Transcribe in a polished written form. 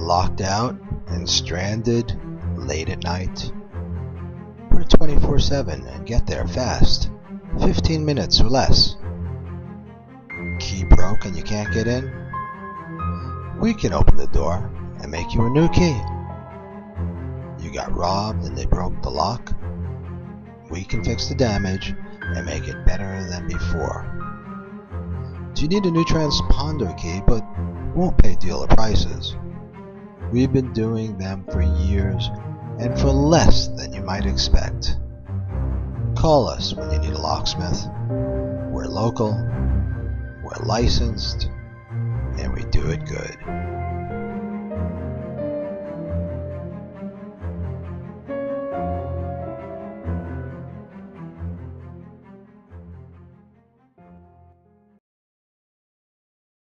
locked out and stranded late at night? We're 24/7 and get there fast, 15 minutes or less. Key broke and you can't get in? We can open the door and make you a new key. You got robbed and they broke the lock? We can fix the damage and make it better than before. Do you need a new transponder key but won't pay dealer prices? We've been doing them for years and for less than you might expect. Call us when you need a locksmith. We're local, we're licensed, and we do it good.